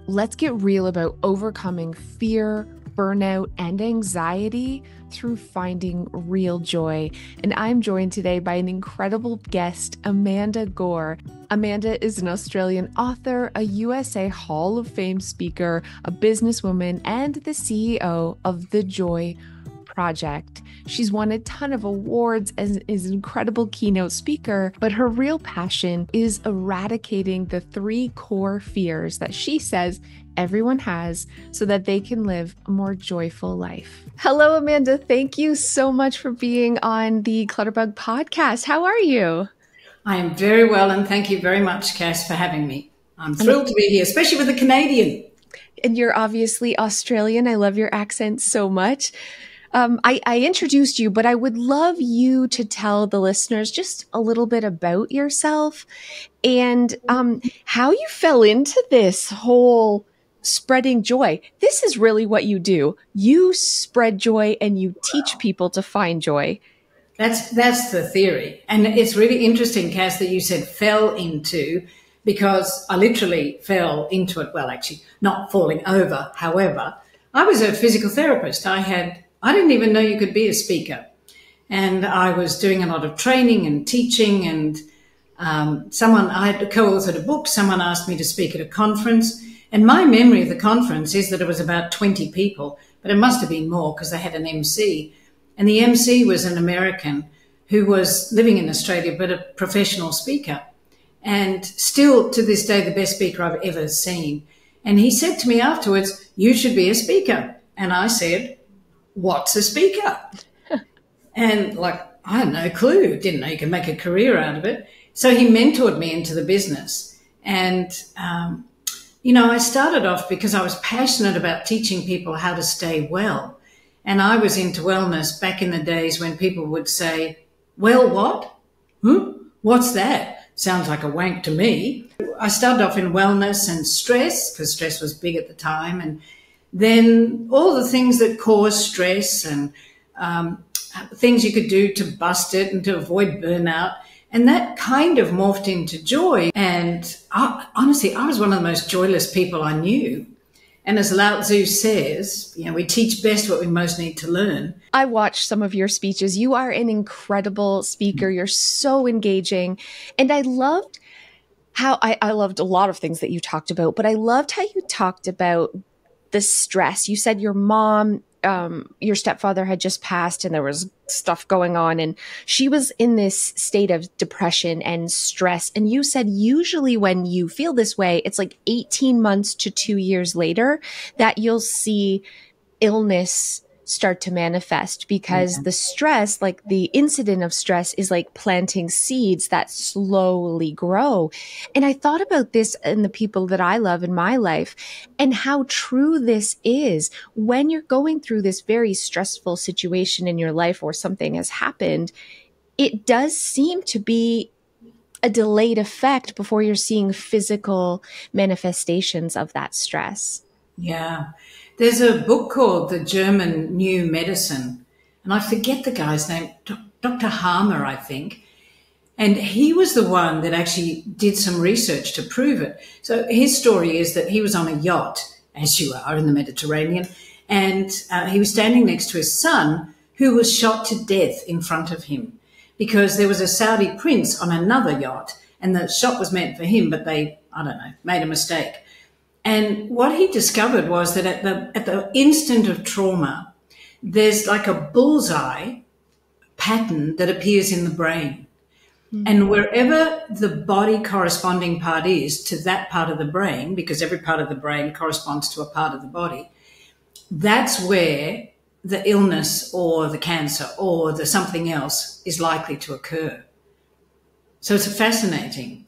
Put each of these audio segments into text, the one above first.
Let's get real about overcoming fear, burnout, and anxiety through finding real joy. And I'm joined today by an incredible guest, Amanda Gore. Amanda is an Australian author, a USA Hall of Fame speaker, a businesswoman, and the CEO of The Joy Project. She's won a ton of awards and is an incredible keynote speaker, but her real passion is eradicating the 3 core fears that she says everyone has so that they can live a more joyful life. Hello, Amanda. Thank you so much for being on the Clutterbug podcast. How are you? I am very well, and thank you very much, Cass, for having me. I'm thrilled to be here, especially with a Canadian. And you're obviously Australian. I love your accent so much. I introduced you, but I would love you to tell the listeners just a little bit about yourself and how you fell into this whole spreading joy. This is really what you do. You spread joy and you teach people to find joy. That's the theory. And it's really interesting, Cass, that you said fell into, because I literally fell into it. Well, actually, not falling over. However, I was a physical therapist. I didn't even know you could be a speaker. And I was doing a lot of training and teaching, and I had co-authored a book. Someone asked me to speak at a conference. And my memory of the conference is that it was about 20 people, but it must have been more because they had an MC. And the MC was an American who was living in Australia, but a professional speaker. And still to this day, the best speaker I've ever seen. And he said to me afterwards, "You should be a speaker." And I said, "What's a speaker?" And I had no clue, didn't know you could make a career out of it. So he mentored me into the business. And, I started off because I was passionate about teaching people how to stay well. And I was into wellness back in the days when people would say, "Well, what? What's that? Sounds like a wank to me." I started off in wellness and stress, because stress was big at the time. And then all the things that cause stress and things you could do to bust it and to avoid burnout. And that kind of morphed into joy. And honestly, I was one of the most joyless people I knew. And as Lao Tzu says, we teach best what we most need to learn. I watched some of your speeches. You are an incredible speaker. You're so engaging. And I loved how I loved a lot of things that you talked about, but I loved how you talked about the stress. You said your mom, your stepfather had just passed and there was stuff going on and she was in this state of depression and stress. And you said usually when you feel this way, it's like 18 months to 2 years later that you'll see illness start to manifest because the stress, like the incident of stress is like planting seeds that slowly grow. And I thought about this in the people that I love in my life and how true this is when you're going through this very stressful situation in your life or something has happened. It does seem to be a delayed effect before you're seeing physical manifestations of that stress. Yeah. There's a book called The German New Medicine, and I forget the guy's name, Dr. Harmer, I think. And he was the one that actually did some research to prove it. So his story is that he was on a yacht, as you are, in the Mediterranean, and he was standing next to his son, who was shot to death in front of him because there was a Saudi prince on another yacht, and the shot was meant for him, but they, made a mistake. And what he discovered was that at the instant of trauma, there's like a bullseye pattern that appears in the brain. Mm-hmm. And wherever the body corresponding part is to that part of the brain, because every part of the brain corresponds to a part of the body, that's where the illness or the cancer or the something else is likely to occur. So it's fascinating.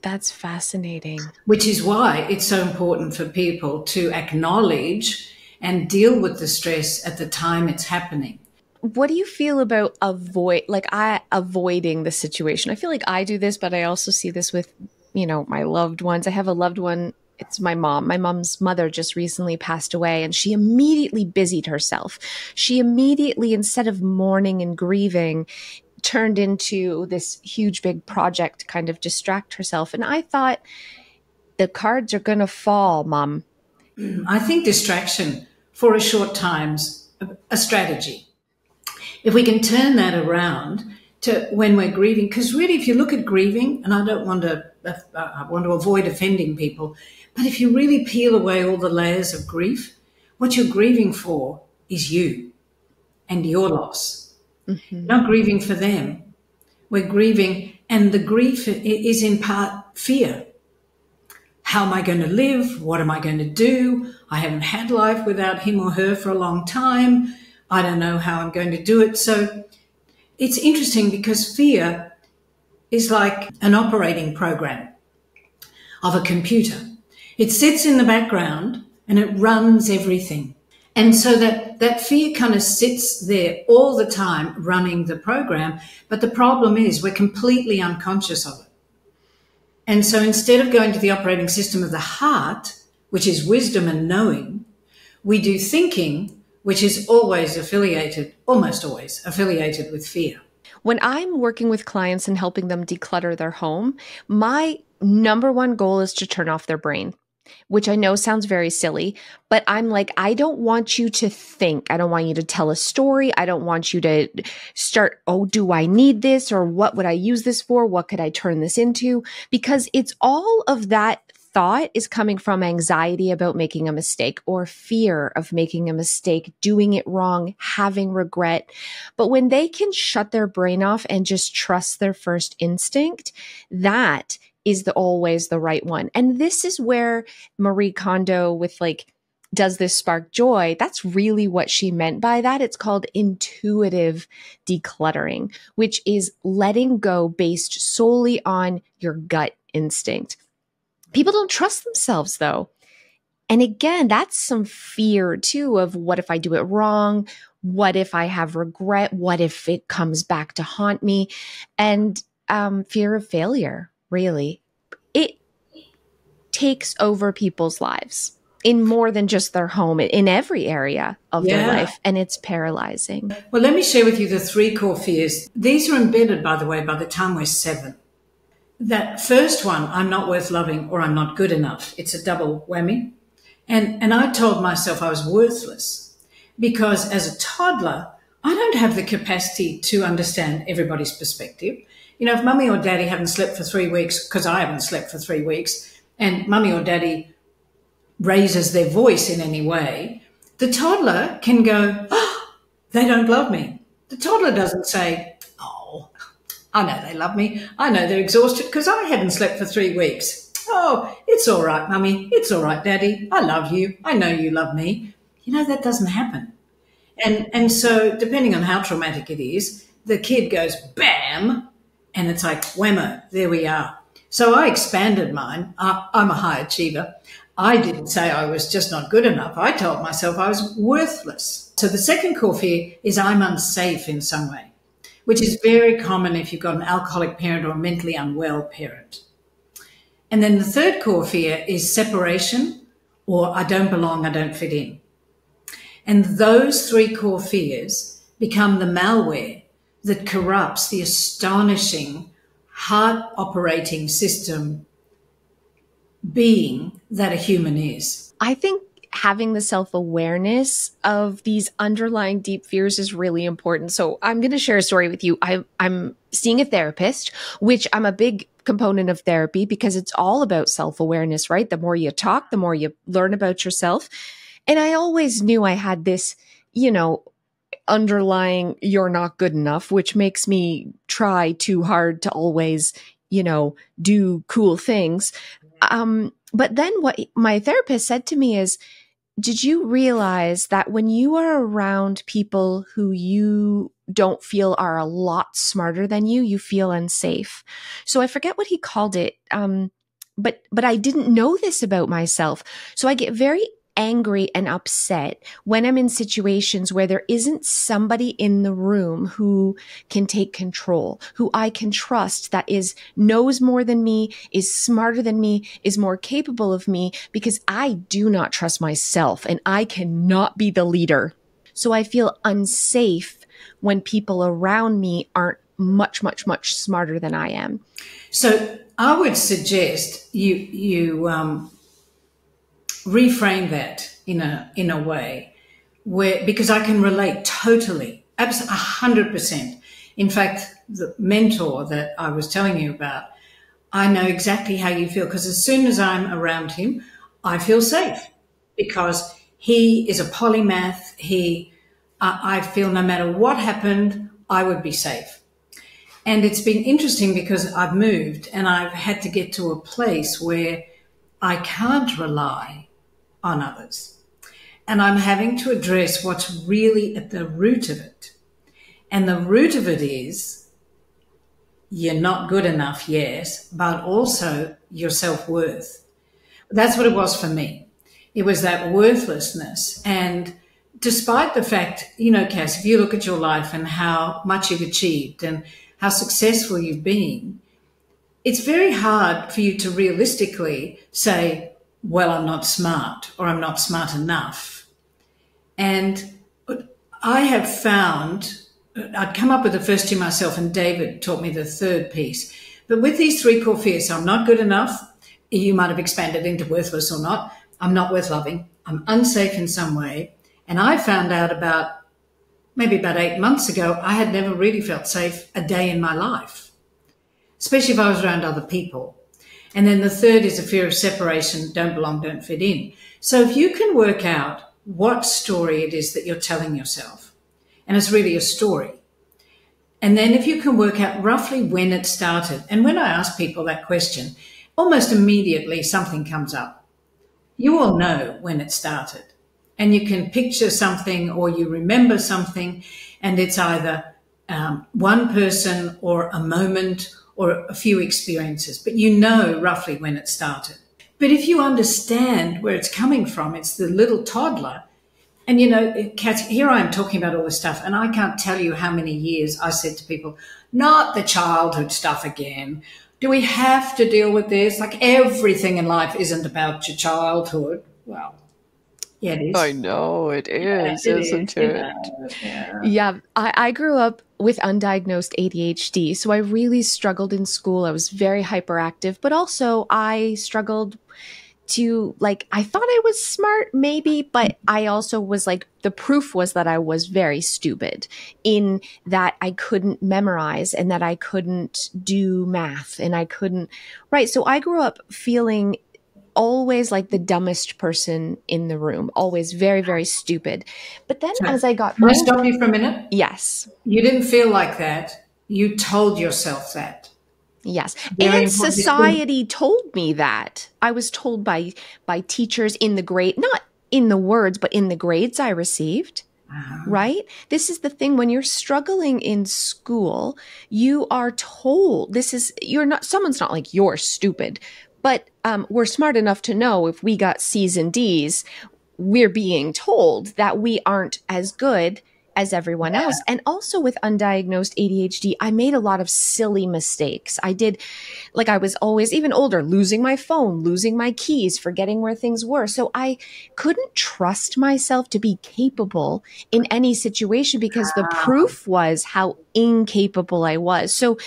That's fascinating. Which is why it's so important for people to acknowledge and deal with the stress at the time it's happening. What do you feel about avoiding the situation? I feel like I do this, but I also see this with, my loved ones. I have a loved one. It's my mom. My mom's mother just recently passed away and she immediately busied herself. She immediately, instead of mourning and grieving, turned into this huge, big project to kind of distract herself. And I thought, the cards are going to fall, Mom. I think distraction for a short time's a strategy. If we can turn that around to when we're grieving, because really, if you look at grieving, and I want to avoid offending people, but if you really peel away all the layers of grief, what you're grieving for is you and your loss. Mm-hmm. Not grieving for them. We're grieving, and the grief is in part fear. How am I going to live? What am I going to do? I haven't had life without him or her for a long time. I don't know how I'm going to do it. So it's interesting because fear is like an operating program of a computer. It sits in the background and it runs everything. And so that fear kind of sits there all the time running the program. But the problem is we're completely unconscious of it. And so instead of going to the operating system of the heart, which is wisdom and knowing, we do thinking, which is almost always affiliated with fear. When I'm working with clients and helping them declutter their home, my number one goal is to turn off their brain, which I know sounds very silly, but I'm like, I don't want you to think. I don't want you to tell a story. I don't want you to start, oh, do I need this? Or what would I use this for? What could I turn this into? Because it's all of that thought is coming from anxiety about making a mistake or fear of making a mistake, doing it wrong, having regret. But when they can shut their brain off and just trust their first instinct, that is always the right one. And this is where Marie Kondo with like, does this spark joy? That's really what she meant by that. It's called intuitive decluttering, which is letting go based solely on your gut instinct. People don't trust themselves though. And again, that's some fear too of what if I do it wrong? What if I have regret? What if it comes back to haunt me? And fear of failure, really. It takes over people's lives in more than just their home, in every area of their life. And it's paralyzing. Well, let me share with you the 3 core fears. These are embedded, by the way, by the time we're 7. That first one, I'm not worth loving or I'm not good enough. It's a double whammy. And I told myself I was worthless because as a toddler, I don't have the capacity to understand everybody's perspective. You know, if mummy or daddy haven't slept for 3 weeks, because I haven't slept for 3 weeks, and mummy or daddy raises their voice in any way, the toddler can go, oh, they don't love me. The toddler doesn't say, oh, I know they love me. I know they're exhausted because I haven't slept for 3 weeks. Oh, it's all right, mummy. It's all right, daddy. I love you. I know you love me. You know, that doesn't happen. And so depending on how traumatic it is, the kid goes, bam, and it's like, whammo, there we are. So I expanded mine. I'm a high achiever. I didn't say I was just not good enough. I told myself I was worthless. So the second core fear is I'm unsafe in some way, which is very common if you've got an alcoholic parent or a mentally unwell parent. And then the third core fear is separation or I don't belong, I don't fit in. And those 3 core fears become the malware that corrupts the astonishing heart operating system being that a human is. I think having the self-awareness of these underlying deep fears is really important. So I'm going to share a story with you. I'm seeing a therapist, which I'm a big component of therapy because it's all about self-awareness, right? The more you talk, the more you learn about yourself. And I always knew I had this, underlying you're not good enough, which makes me try too hard to always, do cool things. But then what my therapist said to me is, did you realize that when you are around people who you don't feel are a lot smarter than you, you feel unsafe? So I forget what he called it. But I didn't know this about myself. So I get very angry and upset when I'm in situations where there isn't somebody in the room who can take control, who I can trust, that knows more than me, is smarter than me, is more capable of me, because I do not trust myself and I cannot be the leader. So I feel unsafe when people around me aren't much, much, much smarter than I am. So I would suggest you reframe that in a way where, because I can relate totally, absolutely, 100%. In fact, the mentor that I was telling you about, I know exactly how you feel, because as soon as I'm around him, I feel safe because he is a polymath. I feel no matter what happened, I would be safe. And it's been interesting because I've moved and I've had to get to a place where I can't rely on others. And I'm having to address what's really at the root of it. And the root of it is you're not good enough, yes, but also your self-worth. That's what it was for me. It was that worthlessness. And despite the fact, Cass, if you look at your life and how much you've achieved and how successful you've been, it's very hard for you to realistically say, well, I'm not smart or I'm not smart enough. And I have found, I'd come up with the first two myself and David taught me the third piece. But with these three core fears, so I'm not good enough, you might have expanded into worthless or not, I'm not worth loving, I'm unsafe in some way. And I found out maybe about 8 months ago, I had never really felt safe a day in my life, especially if I was around other people. And then the third is a fear of separation, don't belong, don't fit in. So if you can work out what story it is that you're telling yourself, and it's really a story, and then if you can work out roughly when it started, and when I ask people that question, almost immediately something comes up. You all know when it started, and you can picture something or you remember something, and it's either one person or a moment or a few experiences, but you know roughly when it started. But if you understand where it's coming from, it's the little toddler. And, Kat, here I am talking about all this stuff, and I can't tell you how many years I said to people, not the childhood stuff again. Do we have to deal with this? Like, everything in life isn't about your childhood. Well, yeah, it is. I know it is, Yeah, isn't it? Yeah, I grew up with undiagnosed ADHD, so I really struggled in school. I was very hyperactive, but also I struggled to, I thought I was smart maybe, but I also was the proof was that I was very stupid in that I couldn't memorize and that I couldn't do math and I couldn't, right? So I grew up feeling always like the dumbest person in the room, always very, very stupid. But then as I got older— Can I stop you for a minute? Yes. You didn't feel like that. You told yourself that. Yes. And society told me that. I was told by teachers in the grade, not in the words, but in the grades I received. Right? This is the thing. When you're struggling in school, you are told someone's not like, you're stupid, but we're smart enough to know if we got C's and D's, we're being told that we aren't as good as everyone else. And also with undiagnosed ADHD, I made a lot of silly mistakes. I did, I was always, even older, losing my phone, losing my keys, forgetting where things were. So I couldn't trust myself to be capable in any situation because the proof was how incapable I was. So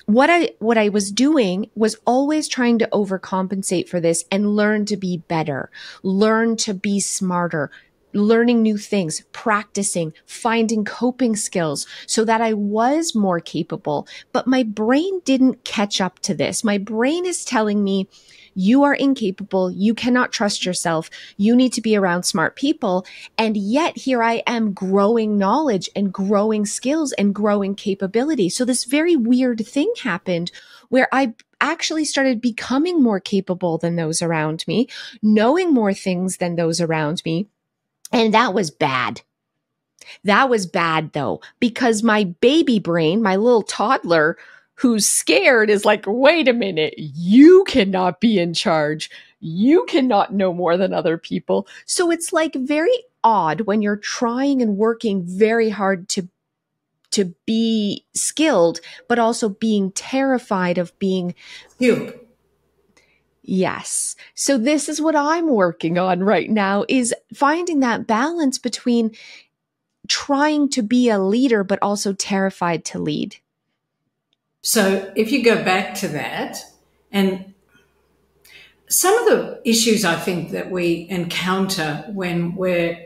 what I was doing was always trying to overcompensate for this and learn to be better, learn to be smarter, learning new things, practicing, finding coping skills so that I was more capable. But my brain didn't catch up to this. My brain is telling me, you are incapable. You cannot trust yourself. You need to be around smart people. And yet here I am growing knowledge and growing skills and growing capability. So this very weird thing happened where I actually started becoming more capable than those around me, knowing more things than those around me. And that was bad. That was bad though, because my baby brain, my little toddler who's scared is like, wait a minute, you cannot be in charge. You cannot know more than other people. So it's very odd when you're trying and working very hard to be skilled, but also being terrified of being skilled. Yes. So this is what I'm working on right now, is finding that balance between trying to be a leader, but also terrified to lead. So if you go back to that And some of the issues I think that we encounter when we're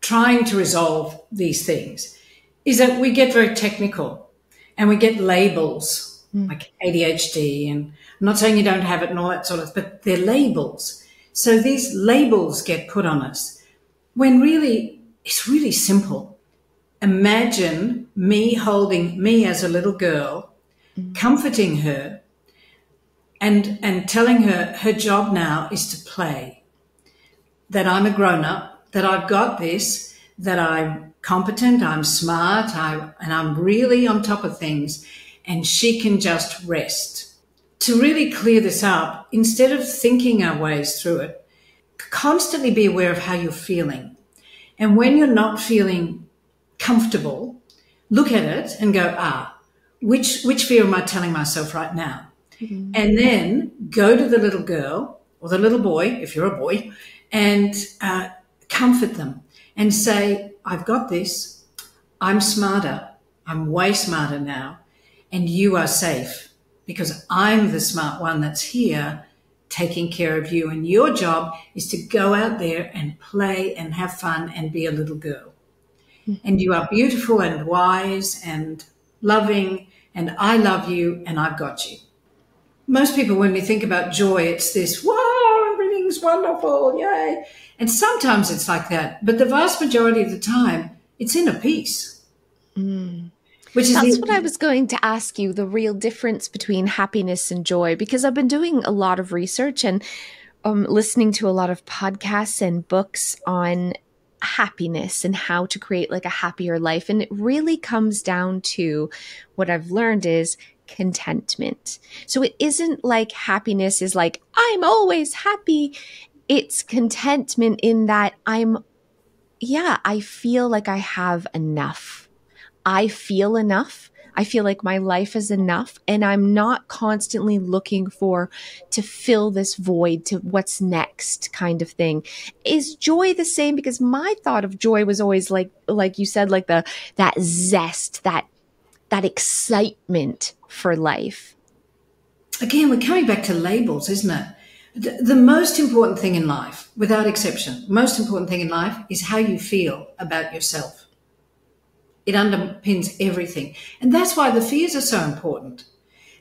trying to resolve these things is that we get very technical and we get labels like ADHD, and I'm not saying you don't have it and all that sort of, but they're labels. So these labels get put on us when really it's really simple. Imagine me holding me as a little girl, comforting her, and telling her her job now is to play, that I'm a grown-up, that I've got this, that I'm competent, I'm smart, and I'm really on top of things, and she can just rest. To really clear this up, instead of thinking our ways through it, constantly be aware of how you're feeling. And when you're not feeling comfortable, look at it and go, which fear am I telling myself right now? And then go to the little girl or the little boy, if you're a boy, and comfort them and say, I've got this. I'm smarter. I'm way smarter now. And you are safe because I'm the smart one that's here taking care of you. And your job is to go out there and play and have fun and be a little girl. And you are beautiful and wise and loving, and I love you and I've got you. Most people, when we think about joy, it's this, wow, everything's wonderful, yay. And sometimes it's like that. But the vast majority of the time, it's inner peace. That's what I was going to ask you, the real difference between happiness and joy, because I've been doing a lot of research and listening to a lot of podcasts and books on happiness and how to create like a happier life. And it really comes down to what I've learned is contentment. So it isn't like happiness is like, I'm always happy. It's contentment in that I feel like I have enough. I feel enough. I feel like my life is enough, and I'm not constantly looking to fill this void to what's next kind of thing. Is joy the same? Because my thought of joy was always like you said, like that zest, that excitement for life. Again, we're coming back to labels, isn't it? The most important thing in life, without exception, most important thing in life is how you feel about yourself. It underpins everything. And that's why the fears are so important,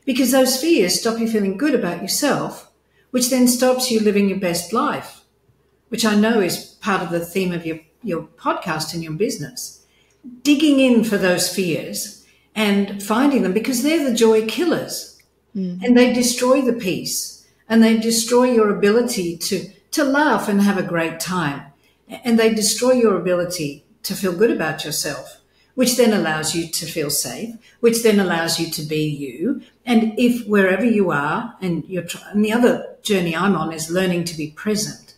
because those fears stop you feeling good about yourself, which then stops you living your best life, which I know is part of the theme of your podcast and your business. Digging in for those fears and finding them, because they're the joy killers. And they destroy the peace, and they destroy your ability to laugh and have a great time. And they destroy your ability to feel good about yourself, which then allows you to feel safe, which then allows you to be you. And if wherever you are, and the other journey I'm on is learning to be present.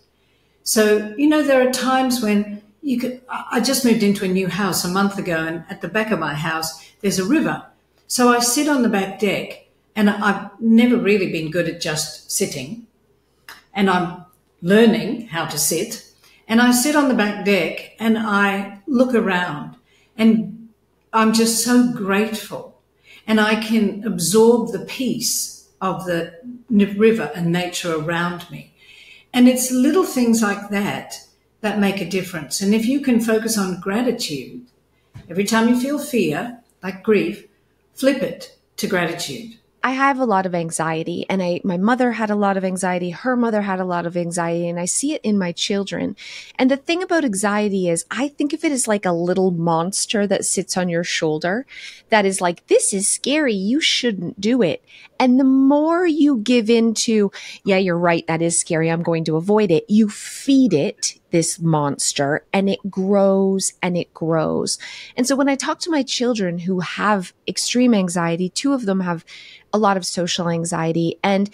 So, there are times when I just moved into a new house a month ago, and at the back of my house, there's a river. So I sit on the back deck, and I've never really been good at just sitting, and I'm learning how to sit. And I sit on the back deck and I look around, and I'm just so grateful, and I can absorb the peace of the river and nature around me. And it's little things like that that make a difference. And if you can focus on gratitude, every time you feel fear, like grief, flip it to gratitude. I have a lot of anxiety, and my mother had a lot of anxiety. Her mother had a lot of anxiety, and I see it in my children. And the thing about anxiety is I think of it as like a little monster that sits on your shoulder that is like, this is scary. You shouldn't do it. And the more you give into, yeah, you're right, that is scary, I'm going to avoid it, you feed it this monster, and it grows and it grows. And so when I talk to my children who have extreme anxiety, two of them have a lot of social anxiety, and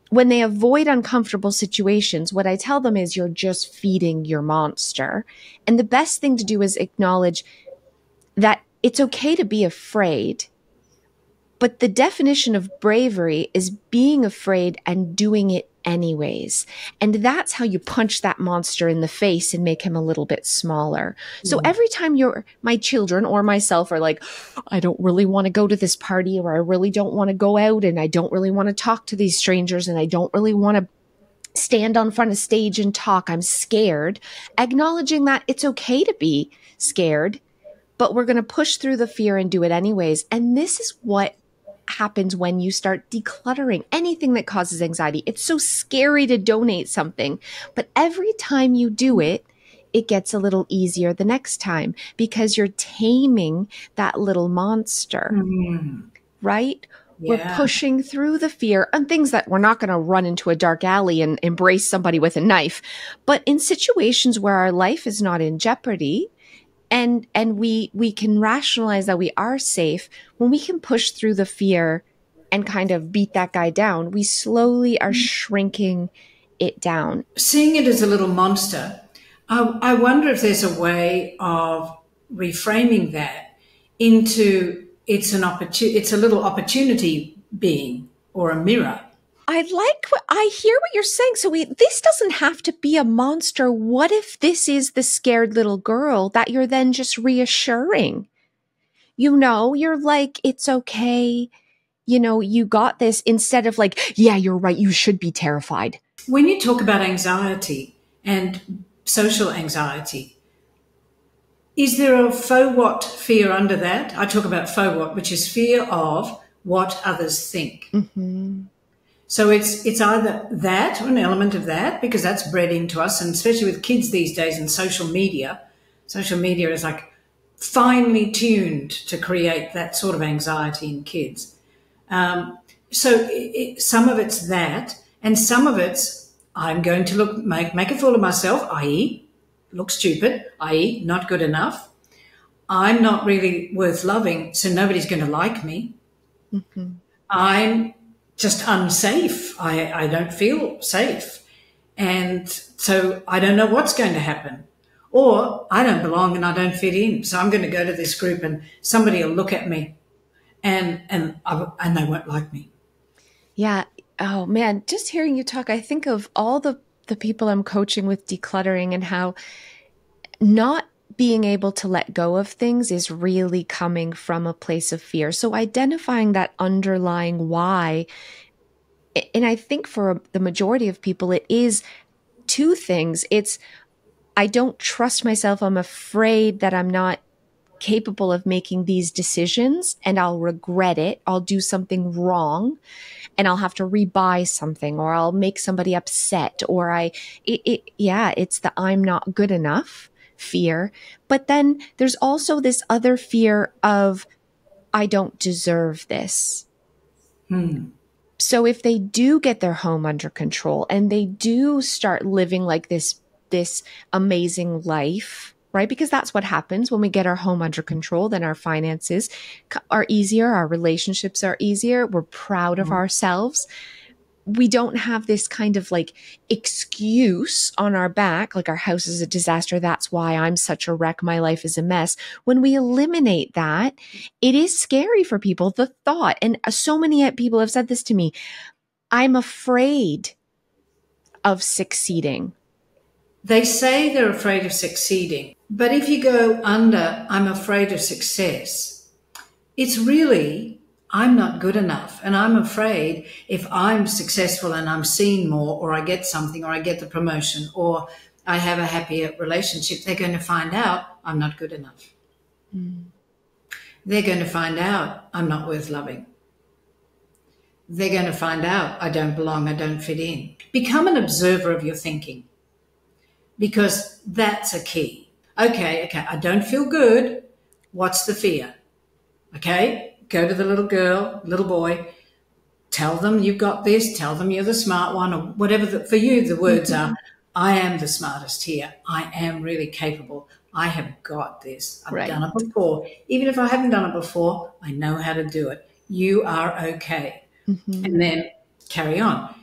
when they avoid uncomfortable situations, what I tell them is you're just feeding your monster. And the best thing to do is acknowledge that it's okay to be afraid. But the definition of bravery is being afraid and doing it anyways. And that's how you punch that monster in the face and make him a little bit smaller. So every time my children or myself are like, I don't really want to go to this party, or I really don't want to go out, and I don't really want to talk to these strangers, and I don't really want to stand on front of stage and talk, I'm scared. Acknowledging that it's okay to be scared, but we're going to push through the fear and do it anyways. And this is what happens when you start decluttering anything that causes anxiety. It's so scary to donate something, but every time you do it, it gets a little easier the next time because you're taming that little monster, right? Yeah. We're pushing through the fear and things that we're not going to run into a dark alley and embrace somebody with a knife. But in situations where our life is not in jeopardy, and we can rationalize that we are safe, when we can push through the fear and kind of beat that guy down, we slowly are shrinking it down. Seeing it as a little monster, I wonder if there's a way of reframing that into it's a little opportunity being or a mirror. I hear what you're saying. So this doesn't have to be a monster. What if this is the scared little girl that you're then just reassuring? You're like, it's okay. You got this, instead of like, yeah, you're right, you should be terrified. When you talk about anxiety and social anxiety, is there a faux what fear under that? I talk about faux what, which is fear of what others think. Mm-hmm. So it's either that or an element of that, because that's bred into us, and especially with kids these days and social media. Social media is like finely tuned to create that sort of anxiety in kids. So some of it's that, and some of it's I'm going to make a fool of myself, i.e. look stupid, i.e. not good enough. I'm not really worth loving, so nobody's going to like me. Mm-hmm. I'm just unsafe. I don't feel safe. And so I don't know what's going to happen. Or I don't belong and I don't fit in. So I'm going to go to this group and somebody will look at me and they won't like me. Yeah. Oh man, just hearing you talk, I think of all the people I'm coaching with decluttering and how not being able to let go of things is really coming from a place of fear. So identifying that underlying why, and I think for the majority of people, it is two things. It's, I don't trust myself. I'm afraid that I'm not capable of making these decisions and I'll regret it. I'll do something wrong and I'll have to rebuy something, or I'll make somebody upset, or it's the I'm not good enough fear. But then there's also this other fear of I don't deserve this. So if they do get their home under control and they do start living like this amazing life, right? Because that's what happens when we get our home under control. Then our finances are easier. Our relationships are easier. We're proud of ourselves. We don't have this kind of like excuse on our back, like our house is a disaster. That's why I'm such a wreck. My life is a mess. When we eliminate that, it is scary for people. The thought, and so many people have said this to me, I'm afraid of succeeding. They say they're afraid of succeeding, but if you go under, I'm afraid of success, it's really, I'm not good enough. And I'm afraid if I'm successful and I'm seen more, or I get something, or I get the promotion, or I have a happier relationship, they're going to find out I'm not good enough. They're going to find out I'm not worth loving. They're going to find out I don't belong, I don't fit in. Become an observer of your thinking, because that's a key. Okay, I don't feel good. What's the fear? Okay, go to the little girl, little boy, tell them you've got this, tell them you're the smart one, or whatever for you the words are. I am the smartest here. I am really capable. I have got this. I've done it before. Even if I haven't done it before, I know how to do it. You are okay. And then carry on.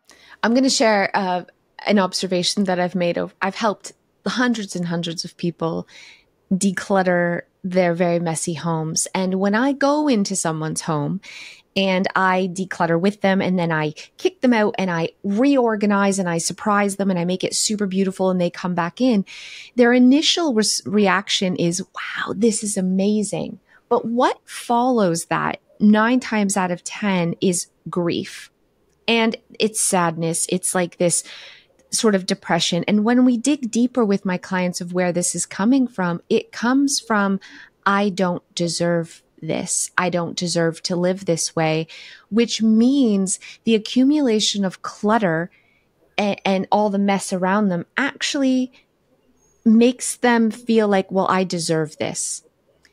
I'm going to share an observation that I've made. I've helped hundreds and hundreds of people declutter their very messy homes. And when I go into someone's home, and I declutter with them, and then I kick them out and I reorganize and I surprise them and I make it super beautiful and they come back in. Their initial reaction is, wow, this is amazing. But what follows that 9 times out of 10 is grief. And it's sadness. It's like this sort of depression. And when we dig deeper with my clients of where this is coming from, it comes from, I don't deserve this. I don't deserve to live this way, which means the accumulation of clutter and all the mess around them actually makes them feel like, well, I deserve this.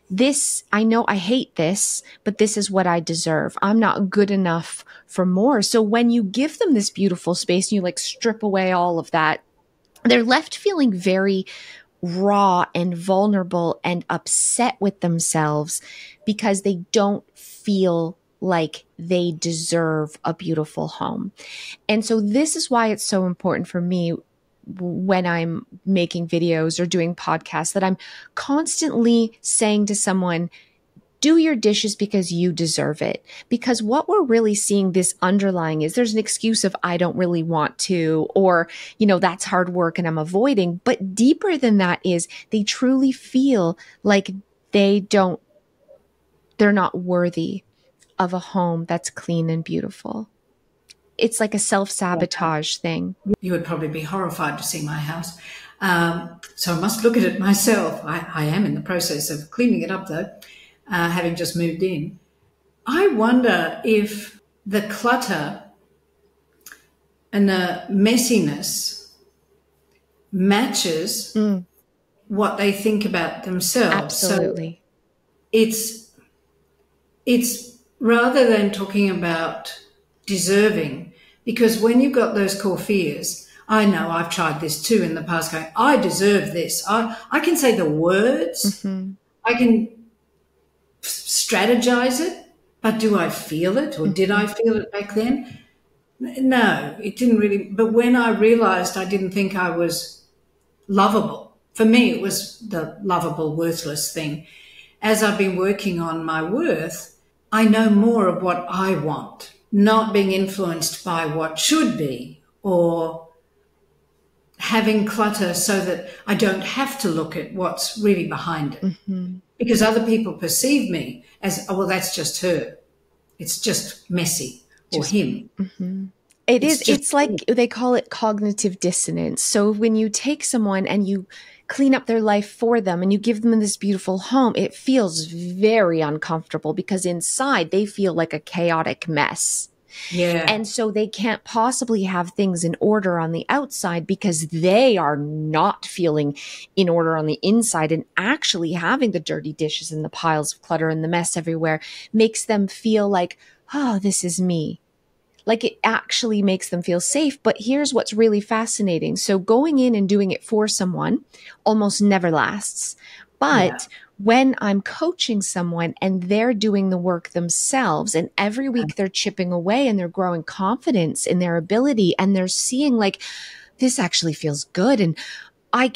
This, I know I hate this, but this is what I deserve. I'm not good enough for more. So when you give them this beautiful space and you like strip away all of that, they're left feeling very raw and vulnerable and upset with themselves because they don't feel like they deserve a beautiful home. And so this is why it's so important for me when I'm making videos or doing podcasts that I'm constantly saying to someone, do your dishes because you deserve it. Because what we're really seeing this underlying is there's an excuse of I don't really want to, or, you know, that's hard work and I'm avoiding. But deeper than that is they truly feel like they're not worthy of a home that's clean and beautiful. It's like a self-sabotage thing. You would probably be horrified to see my house. So I must look at it myself. I am in the process of cleaning it up, though, having just moved in. I wonder if the clutter and the messiness matches what they think about themselves. Absolutely. So it's rather than talking about deserving, because when you've got those core fears, I know I've tried this too in the past, going, I deserve this. I can say the words, I can strategize it, but do I feel it, or did I feel it back then? No, it didn't really. But when I realized I didn't think I was lovable, for me it was the lovable, worthless thing. As I've been working on my worth, I know more of what I want, not being influenced by what should be, or having clutter so that I don't have to look at what's really behind it. Because other people perceive me as, oh, well, that's just her. It's just messy, or him. It's like they call it cognitive dissonance. So when you take someone and you clean up their life for them and you give them this beautiful home, it feels very uncomfortable because inside they feel like a chaotic mess. Yeah. And so they can't possibly have things in order on the outside because they are not feeling in order on the inside, and actually having the dirty dishes and the piles of clutter and the mess everywhere makes them feel like, oh, this is me. Like it actually makes them feel safe. But here's what's really fascinating. So going in and doing it for someone almost never lasts. But when I'm coaching someone and they're doing the work themselves, and every week they're chipping away and they're growing confidence in their ability, and they're seeing like, this actually feels good, and I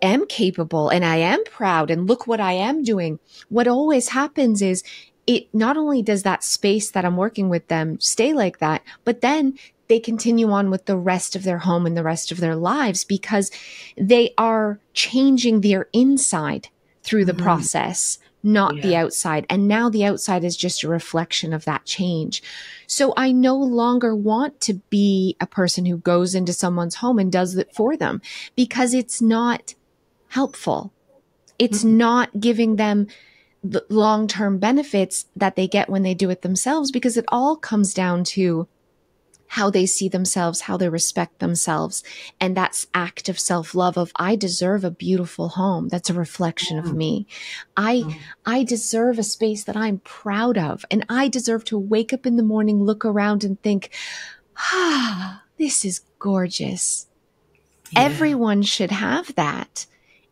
am capable, and I am proud, and look what I am doing. What always happens is it not only does that space that I'm working with them stay like that, but then they continue on with the rest of their home and the rest of their lives because they are changing their inside through the process, not the outside. And now the outside is just a reflection of that change. So I no longer want to be a person who goes into someone's home and does it for them because it's not helpful. It's not giving them the long-term benefits that they get when they do it themselves, because it all comes down to how they see themselves, how they respect themselves. And that's act of self-love of, I deserve a beautiful home. That's a reflection of me. I deserve a space that I'm proud of. And I deserve to wake up in the morning, look around and think, this is gorgeous. Yeah. Everyone should have that.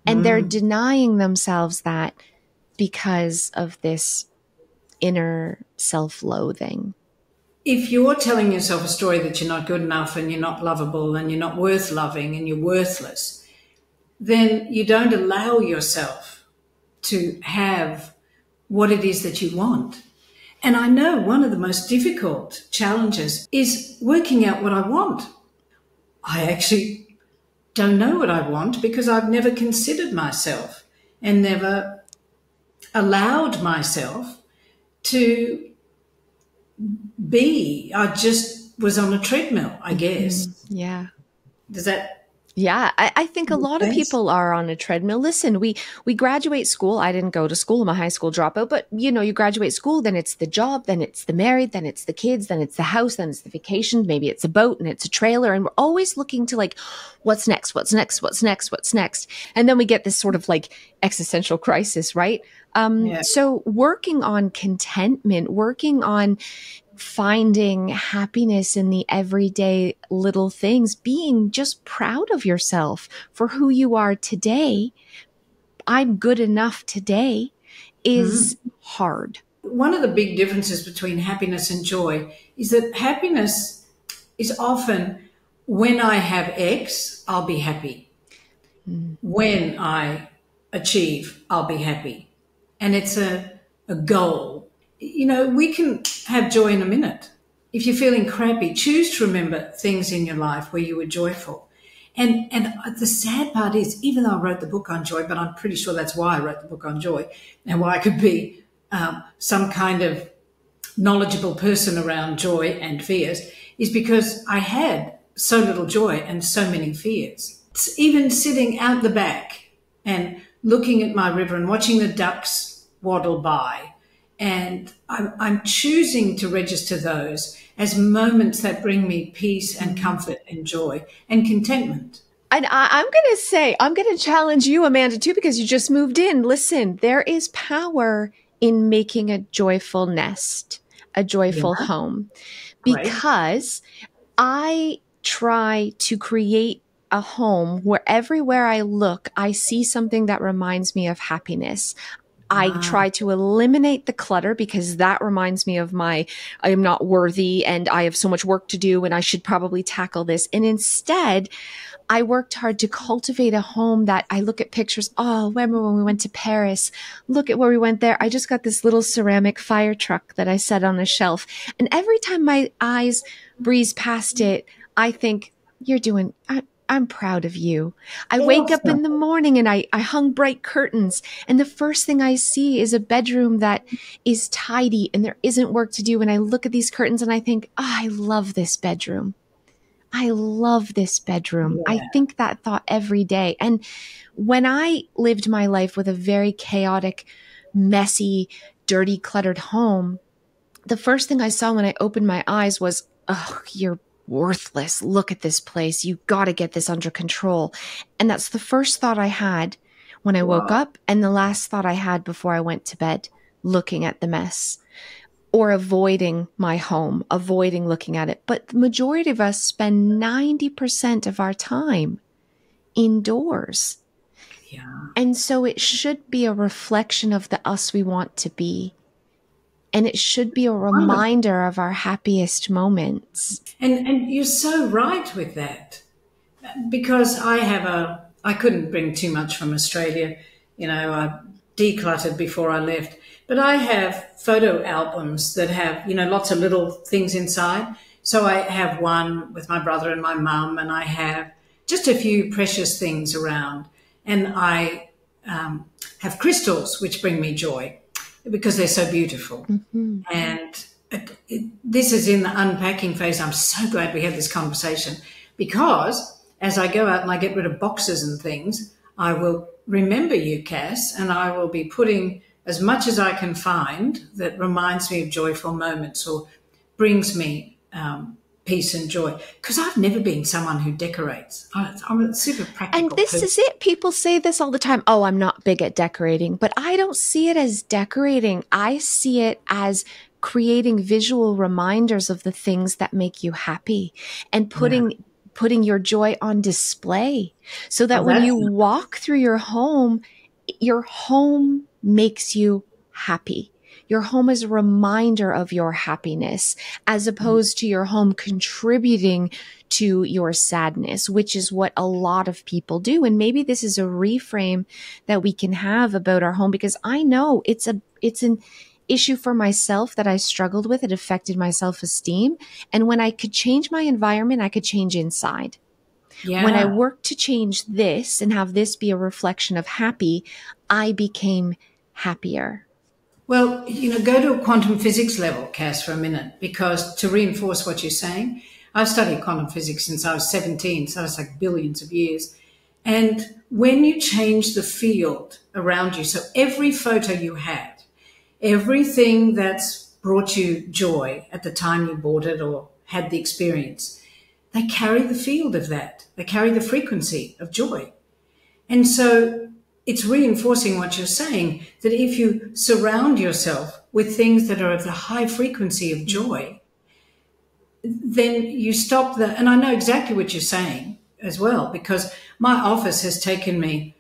And they're denying themselves that because of this inner self-loathing. If you're telling yourself a story that you're not good enough and you're not lovable and you're not worth loving and you're worthless, then you don't allow yourself to have what it is that you want. And I know one of the most difficult challenges is working out what I want. I actually don't know what I want because I've never considered myself and never allowed myself to be. I just was on a treadmill, I guess. Yeah. Does that Yeah, I think a make lot of sense? people are on a treadmill. Listen, we graduate school. I didn't go to school. I'm a high school dropout, but you graduate school, then it's the job, then it's the married, then it's the kids, then it's the house, then it's the vacation, maybe it's a boat and it's a trailer. And we're always looking to like, what's next? What's next? What's next? What's next? And then we get this sort of like existential crisis, right? Yeah. So working on contentment, working on finding happiness in the everyday little things, being just proud of yourself for who you are today. I'm good enough today is hard. One of the big differences between happiness and joy is that happiness is often when I have X, I'll be happy. When I achieve, I'll be happy. And it's a goal. We can have joy in a minute. If you're feeling crappy, choose to remember things in your life where you were joyful. And the sad part is, even though I wrote the book on joy, but I'm pretty sure that's why I wrote the book on joy and why I could be some kind of knowledgeable person around joy and fears, is because I had so little joy and so many fears. It's even sitting out the back and looking at my river and watching the ducks waddle by. And I'm choosing to register those as moments that bring me peace and comfort and joy and contentment. And I'm going to challenge you, Amanda, too, because you just moved in. Listen, there is power in making a joyful nest, a Yeah, joyful home, great. because I try to create a home where everywhere I look, I see something that reminds me of happiness. I Ah, try to eliminate the clutter because that reminds me of I am not worthy and I have so much work to do and I should probably tackle this. And instead, I worked hard to cultivate a home that I look at pictures. Oh, remember when we went to Paris? Look at where we went there. I just got this little ceramic fire truck that I set on a shelf. And every time my eyes breeze past it, I think, I'm proud of you. I wake up awesome. in the morning and I hung bright curtains. And the first thing I see is a bedroom that is tidy and there isn't work to do. And I look at these curtains and I think, oh, I love this bedroom. I love this bedroom. I Yeah. think that thought every day. And when I lived my life with a very chaotic, messy, dirty, cluttered home, the first thing I saw when I opened my eyes was, oh, you're worthless. Look at this place. You got to get this under control. And that's the first thought I had when I woke Wow. up and the last thought I had before I went to bed, looking at the mess or avoiding my home, avoiding looking at it. But the majority of us spend 90% of our time indoors. Yeah. And so it should be a reflection of the us we want to be. And it should be a Wonderful. reminder of our happiest moments. And you're so right with that. Because I couldn't bring too much from Australia. I decluttered before I left. But I have photo albums that have, lots of little things inside. So I have one with my brother and my mum, and I have just a few precious things around. And I have crystals, which bring me joy because they're so beautiful. Mm-hmm. And this is in the unpacking phase. I'm so glad we had this conversation because as I go out and I get rid of boxes and things, I will remember you, Cass, and I will be putting as much as I can find that reminds me of joyful moments or brings me peace and joy. Because I've never been someone who decorates. I'm a super And practical this person. is it. People say this all the time. Oh, I'm not big at decorating, but I don't see it as decorating. I see it as creating visual reminders of the things that make you happy and Yeah. putting your joy on display so Oh, that when you walk through your home makes you happy. Your home is a reminder of your happiness as opposed to your home contributing to your sadness, which is what a lot of people do. And maybe this is a reframe that we can have about our home because I know issue for myself that I struggled with. It affected my self-esteem. And when I could change my environment, I could change inside. When I Yeah. worked to change this and have this be a reflection of happy, I became happier. Well, go to a quantum physics level, Cass, for a minute, because to reinforce what you're saying, I've studied quantum physics since I was 17, so it's like billions of years. And when you change the field around you, so every photo you had, everything that's brought you joy at the time you bought it or had the experience, they carry the field of that. They carry the frequency of joy. And so it's reinforcing what you're saying, that if you surround yourself with things that are of the high frequency of joy, then you stop the, and I know exactly what you're saying as well, because my office has taken me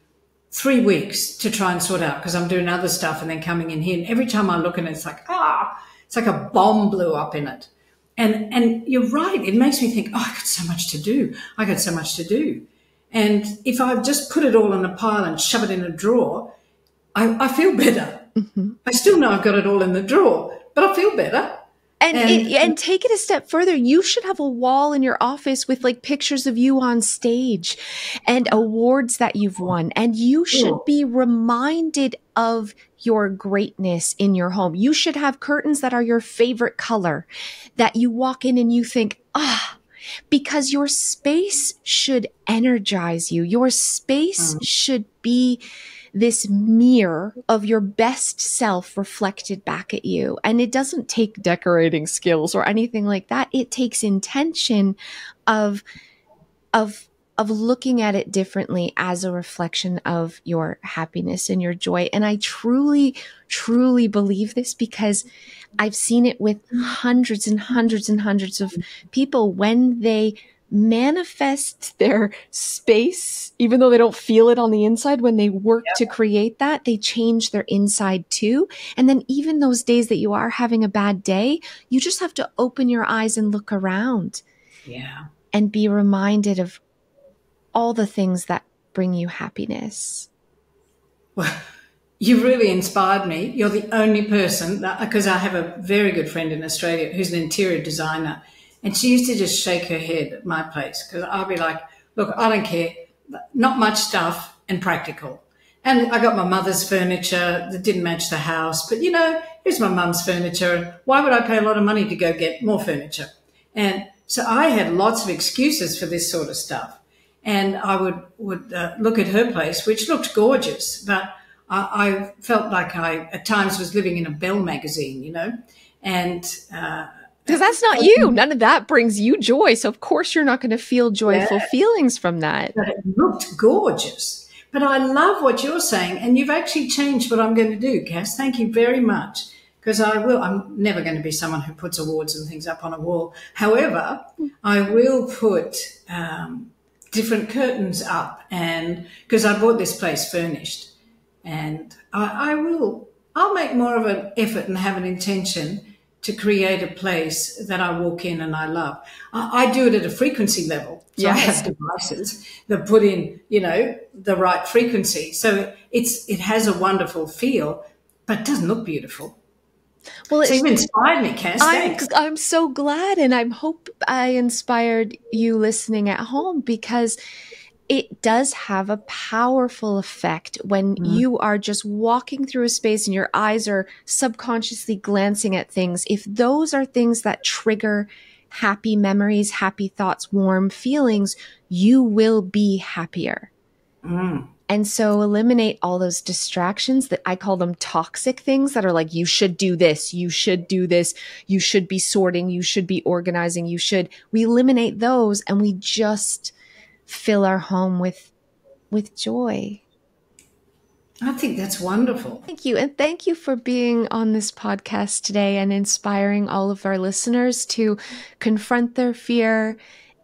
3 weeks to try and sort out, because I'm doing other stuff and then coming in here. And every time I look at it, it's like, it's like a bomb blew up in it. And you're right. It makes me think, I got so much to do. I got so much to do. And if I just put it all in a pile and shove it in a drawer, I feel better. Mm-hmm. I still know I've got it all in the drawer, but I feel better. And take it a step further. You should have a wall in your office with like pictures of you on stage and awards that you've won. And you should be reminded of your greatness in your home. You should have curtains that are your favorite color, that you walk in and you think, because your space should energize you. Your space should be this mirror of your best self reflected back at you. And it doesn't take decorating skills or anything like that. It takes intention of looking at it differently as a reflection of your happiness and your joy. And I truly, truly believe this, because I've seen it with hundreds and hundreds and hundreds of people. When they manifest their space, even though they don't feel it on the inside, when they work to create that, they change their inside too. And then even those days that you are having a bad day, you just have to open your eyes and look around and be reminded of all the things that bring you happiness. Well, you really inspired me. You're the only person, because I have a very good friend in Australia who's an interior designer, and she used to just shake her head at my place, because I'll be like, look, I don't care, not much stuff and practical. And I got my mother's furniture that didn't match the house, but here's my mum's furniture. Why would I pay a lot of money to go get more furniture? And so I had lots of excuses for this sort of stuff. And I would look at her place, which looked gorgeous, but I felt like I at times was living in a Belle magazine, and because that's not you. None of that brings you joy. So of course you're not going to feel joyful feelings from that. But it looked gorgeous. But I love what you're saying, and you've actually changed what I'm going to do, Cass. Thank you very much. Because I'm never going to be someone who puts awards and things up on a wall. However, I will put different curtains up, and because I bought this place furnished, and I'll make more of an effort and have an intention to create a place that I walk in and I love. I do it at a frequency level. So I have devices that put in, the right frequency. So it has a wonderful feel, but it doesn't look beautiful. Well, so you've inspired me, Cass. I'm so glad, and I hope I inspired you listening at home, because it does have a powerful effect when you are just walking through a space and your eyes are subconsciously glancing at things. If those are things that trigger happy memories, happy thoughts, warm feelings, you will be happier. And so eliminate all those distractions that I call them toxic things that are like, you should do this, you should do this, you should be sorting, you should be organizing, we eliminate those and we just fill our home with joy. I think that's wonderful. Thank you. And thank you for being on this podcast today and inspiring all of our listeners to confront their fear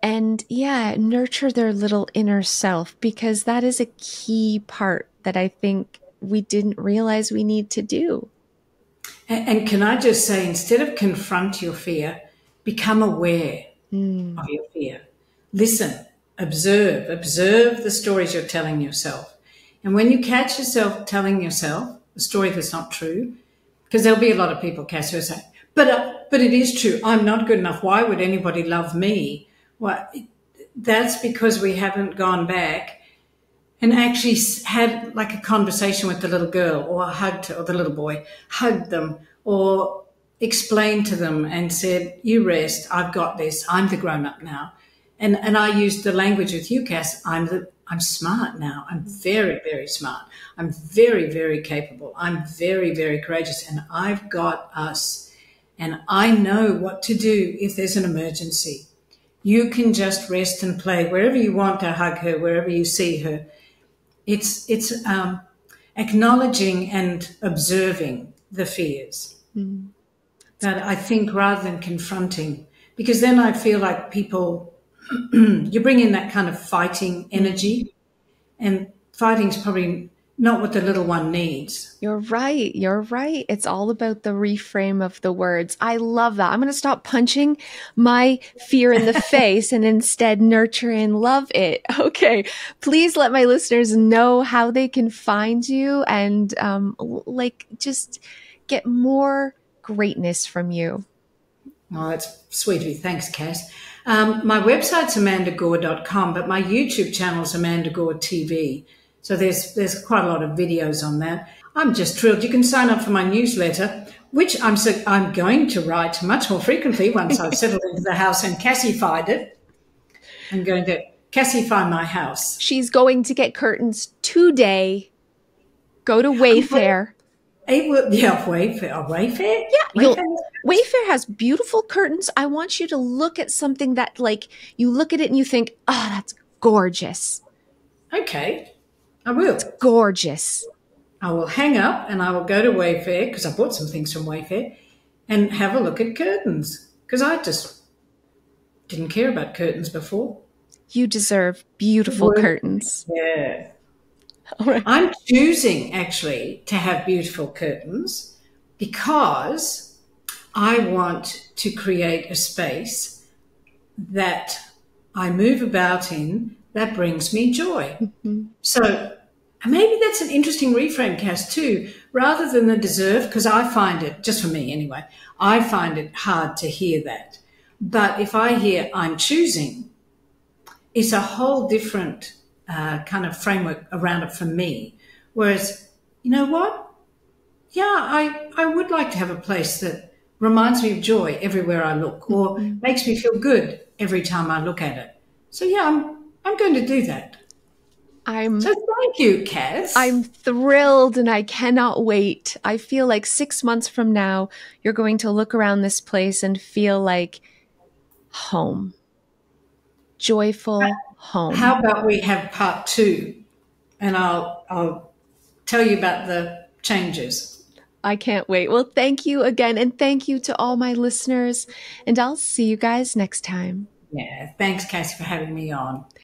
and nurture their little inner self, because that is a key part that I think we didn't realize we need to do. And can I just say, instead of confront your fear, become aware of your fear. Listen, observe the stories you're telling yourself. And when you catch yourself telling yourself a story that's not true, Because there'll be a lot of people, Cass, who are saying, but it is true. I'm not good enough. Why would anybody love me? Well, that's because we haven't gone back and actually had like a conversation with the little girl, or hugged her, or the little boy, hugged them, or explained to them and said, you rest, I've got this, I'm the grown up now. And I used the language with you, Cass, I'm smart now. I'm very, very smart. I'm very, very capable. I'm very, very courageous. And I've got us. And I know what to do if there's an emergency. You can just rest and play wherever you want to hug her, wherever you see her. It's acknowledging and observing the fears. Mm. That I think, rather than confronting, because then I feel like people, you bring in that kind of fighting energy, and fighting's probably not what the little one needs. You're right. You're right. It's all about the reframe of the words. I love that. I'm going to stop punching my fear in the face and instead nurture and love it. Okay. Please let my listeners know how they can find you and just get more greatness from you. Oh, that's sweet of you. Thanks, Cass. My website's amandagore.com, but my YouTube channel's Amanda Gore TV. So there's quite a lot of videos on that. I'm just thrilled. You can sign up for my newsletter, which I'm going to write much more frequently once I've settled into the house and Cassified it. I'm going to Cassify my house. She's going to get curtains today. Go to Wayfair. Wayfair. Wayfair? Yeah, Wayfair has beautiful curtains. I want you to look at something that, like, you look at it and you think, oh, that's gorgeous. Okay, I will. It's gorgeous. I will hang up and I will go to Wayfair, because I bought some things from Wayfair, and have a look at curtains, because I just didn't care about curtains before. You deserve beautiful curtains. Yeah. All right. I'm choosing actually to have beautiful curtains because I want to create a space that I move about in that brings me joy. Mm-hmm. So maybe that's an interesting reframe, Cass, too, rather than the deserve, because I find it, just for me anyway, I find it hard to hear that. But if I hear I'm choosing, it's a whole different kind of framework around it for me. Whereas, you know what? Yeah, I would like to have a place that reminds me of joy everywhere I look, or makes me feel good every time I look at it. So yeah, I'm going to do that. So thank you, Cass. I'm thrilled and I cannot wait. I feel like 6 months from now, you're going to look around this place and feel like home. Joyful home. How about we have part 2 and I'll tell you about the changes. I can't wait. Well, thank you again. And thank you to all my listeners. And I'll see you guys next time. Yeah. Thanks, Cassie, for having me on.